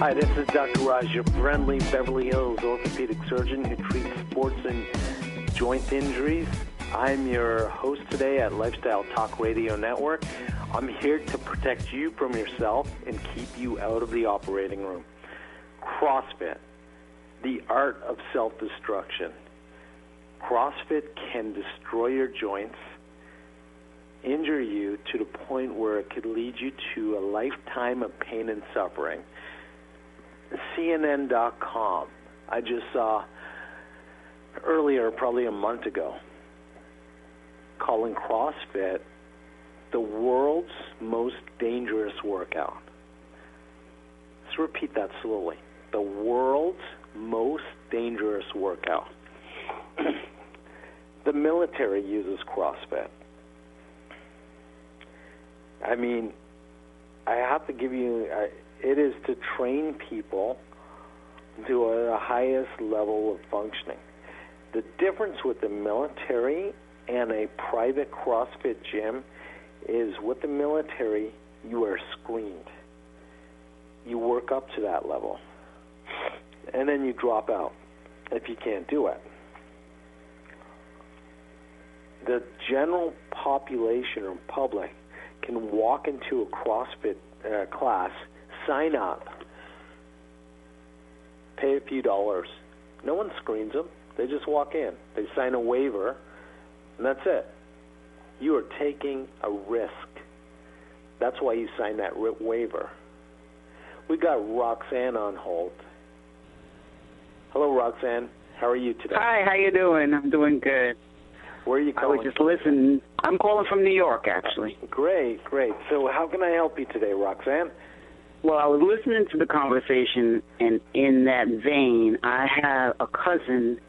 Hi, this is Dr. Raj, your friendly Beverly Hills orthopedic surgeon who treats sports and joint injuries. I'm your host today at Lifestyle Talk Radio Network. I'm here to protect you from yourself and keep you out of the operating room. CrossFit, the art of self-destruction. CrossFit can destroy your joints, injure you to the point where it could lead you to a lifetime of pain and suffering. CNN.com, I just saw earlier, probably a month ago, calling CrossFit the world's most dangerous workout. Let's repeat that slowly. The world's most dangerous workout. The military uses CrossFit. I mean, I have to give you, it is to train people to the highest level of functioning. The difference with the military and a private CrossFit gym is with the military, you are screened. You work up to that level, and then you drop out if you can't do it. The general population or public can walk into a CrossFit class, sign up, pay a few dollars. No one screens them. They just walk in. They sign a waiver, and that's it. You are taking a risk. That's why you sign that waiver. We got Roxanne on hold. Hello, Roxanne. How are you today? Hi, how you doing? I'm doing good. Where are you calling? I was just listening. I'm calling from New York, actually. Great, great. So how can I help you today, Roxanne? Well, I was listening to the conversation, and in that vein, I have a cousin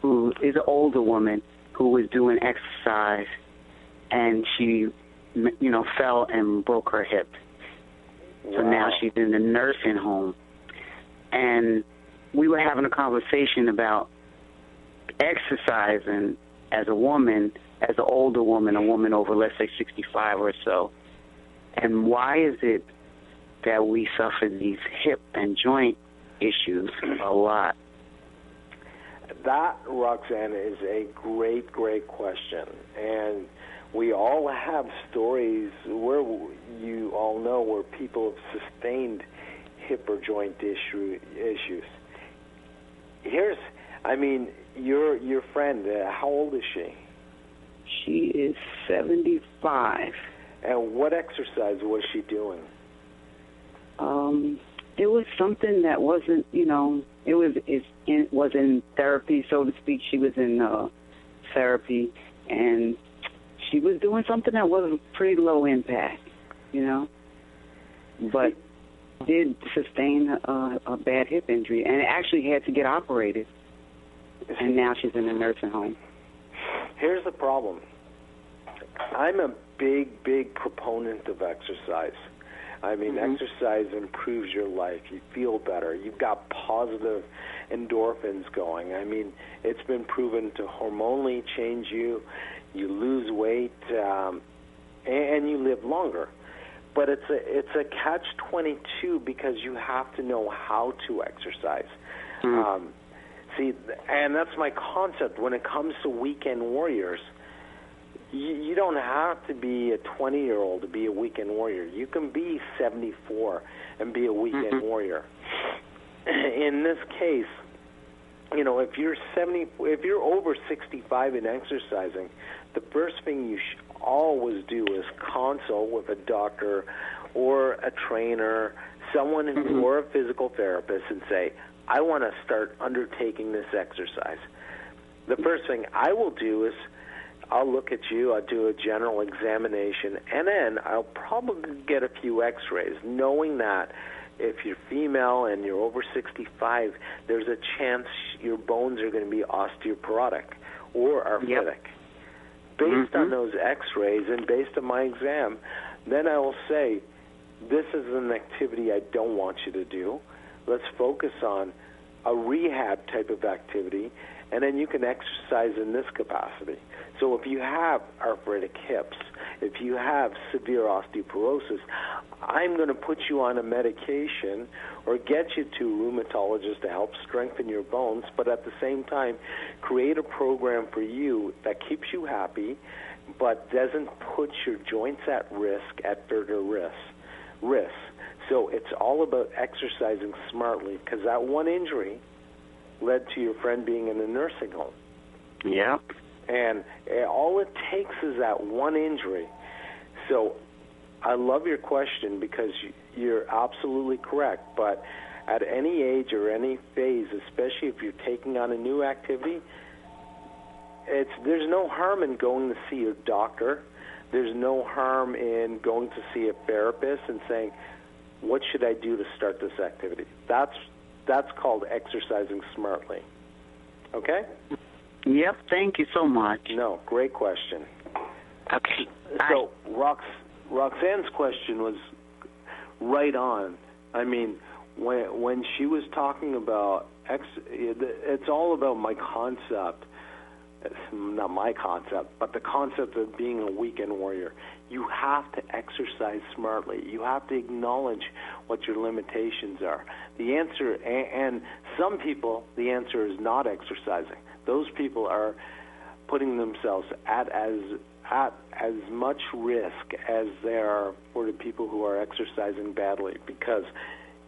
who is an older woman who was doing exercise, and she, fell and broke her hip. Wow. So now she's in the nursing home. And we were having a conversation about exercising as a woman, as an older woman, a woman over, let's say, 65 or so. And why is it that we suffer these hip and joint issues a lot? That, Roxanne, is a great, great question. And we all have stories where you all know where people have sustained hip or joint issues. Your friend, how old is she? She is 75. And what exercise was she doing? It was something that wasn't, it was in therapy, so to speak. She was in therapy, and she was doing something that was pretty low impact, but did sustain a bad hip injury, and actually had to get operated, and now she's in a nursing home. Here's the problem. I'm a big, big proponent of exercise. Exercise improves your life. You feel better. You've got positive endorphins going. It's been proven to hormonally change you. You lose weight, and you live longer. But it's a catch-22 because you have to know how to exercise. And that's my concept when it comes to weekend warriors. You don't have to be a 20-year-old to be a weekend warrior. You can be 74 and be a weekend warrior. In this case, if you're over 65 and exercising, the first thing you should always do is consult with a doctor or a trainer, someone who, or a physical therapist, and say, I want to start undertaking this exercise. The first thing I will do is I'll look at you, I'll do a general examination, and then I'll probably get a few x-rays, knowing that if you're female and you're over 65, there's a chance your bones are going to be osteoporotic or arthritic. Based on those x-rays and based on my exam, then I will say, this is an activity I don't want you to do. Let's focus on a rehab type of activity, and then you can exercise in this capacity. So if you have arthritic hips, if you have severe osteoporosis, I'm going to put you on a medication or get you to a rheumatologist to help strengthen your bones, but at the same time create a program for you that keeps you happy but doesn't put your joints at risk, at further risk. So it's all about exercising smartly, because that one injury led to your friend being in a nursing home. Yeah. And all it takes is that one injury. So I love your question, because you're absolutely correct. But at any age or any phase, especially if you're taking on a new activity, there's no harm in going to see your doctor. There's no harm in going to see a therapist and saying, what should I do to start this activity? That's called exercising smartly. Okay? Yep, thank you so much. No, great question. Okay. So Roxanne's question was right on. I mean, when she was talking about it's all about my concept. It's not my concept, but the concept of being a weekend warrior. You have to exercise smartly. You have to acknowledge what your limitations are. The answer, and some people, the answer is not exercising. Those people are putting themselves at as much risk as they are for the people who are exercising badly, because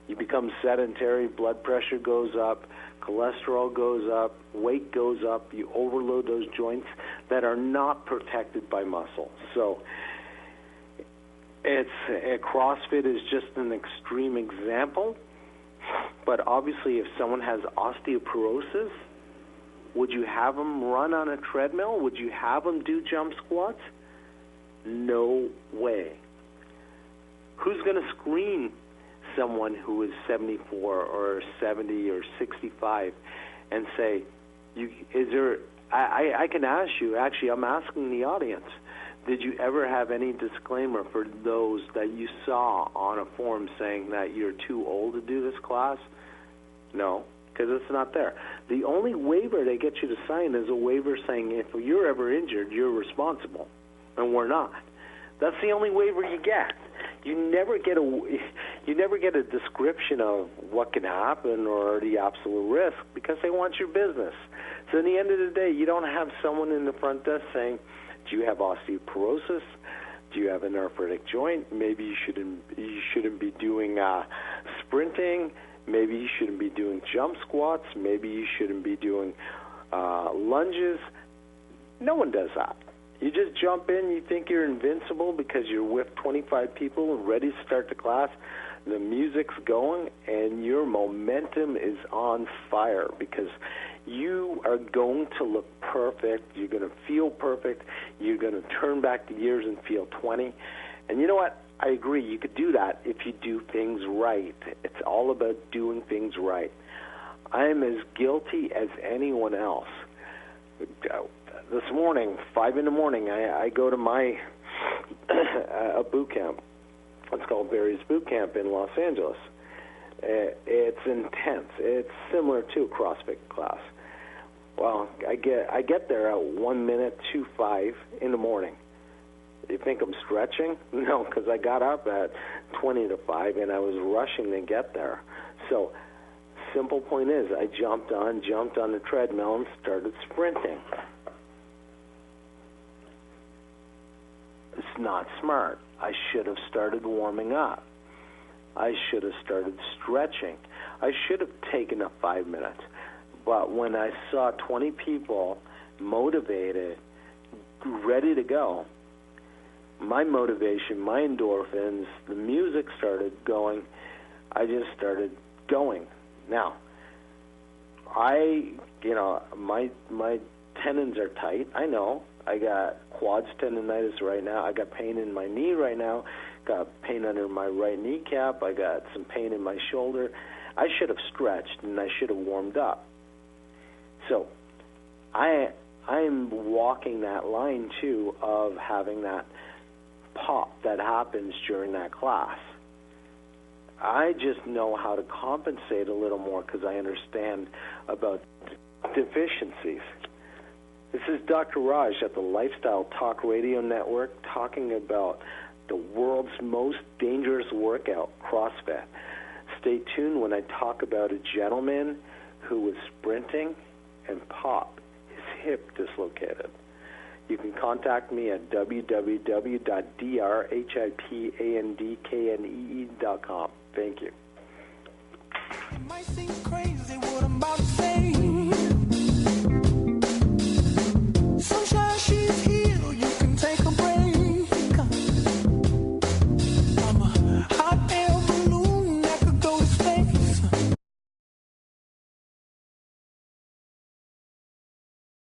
you become sedentary, blood pressure goes up, cholesterol goes up, weight goes up, you overload those joints that are not protected by muscle. So CrossFit is just an extreme example, but obviously if someone has osteoporosis, would you have them run on a treadmill? Would you have them do jump squats? No way. Who's going to screen someone who is 74 or 70 or 65 and say, I can ask you, actually I'm asking the audience, did you ever have any disclaimer for those that you saw on a form saying that you're too old to do this class? No, because it's not there. The only waiver they get you to sign is a waiver saying if you're ever injured, you're responsible, and we're not. That's the only waiver you get. You never get a description of what can happen or the absolute risk, because they want your business. So at the end of the day, you don't have someone in the front desk saying, do you have osteoporosis? Do you have an arthritic joint? Maybe you shouldn't be doing sprinting. Maybe you shouldn't be doing jump squats. Maybe you shouldn't be doing lunges. No one does that. You just jump in, you think you're invincible because you're with 25 people and ready to start the class. The music's going, and your momentum is on fire because you are going to look perfect. You're going to feel perfect. You're going to turn back the years and feel 20. And you know what? I agree. You could do that if you do things right. It's all about doing things right. I'm as guilty as anyone else. This morning, 5 in the morning, I go to my a boot camp. It's called Barry's Boot Camp in Los Angeles. It's intense. It's similar to a CrossFit class. Well, I get there at 1 minute to 5 in the morning. You think I'm stretching? No, because I got up at 20 to 5 and I was rushing to get there. So, simple point is, I jumped on the treadmill and started sprinting. It's not smart. I should have started warming up. I should have started stretching. I should have taken up 5 minutes. But when I saw 20 people motivated, ready to go, my motivation, my endorphins, the music started going. I just started going. Now, my tendons are tight. I know. I got quads tendonitis right now. I got pain in my knee right now. Got pain under my right kneecap. I got some pain in my shoulder. I should have stretched and I should have warmed up. So I'm walking that line too of having that pop that happens during that class. I just know how to compensate a little more because I understand about deficiencies. It's is Dr. Raj at the Lifestyle Talk Radio Network talking about the world's most dangerous workout, CrossFit. Stay tuned when I talk about a gentleman who was sprinting and pop, his hip dislocated. You can contact me at www.drhipandknee.com. Thank you. It might seem crazy what I'm about to say.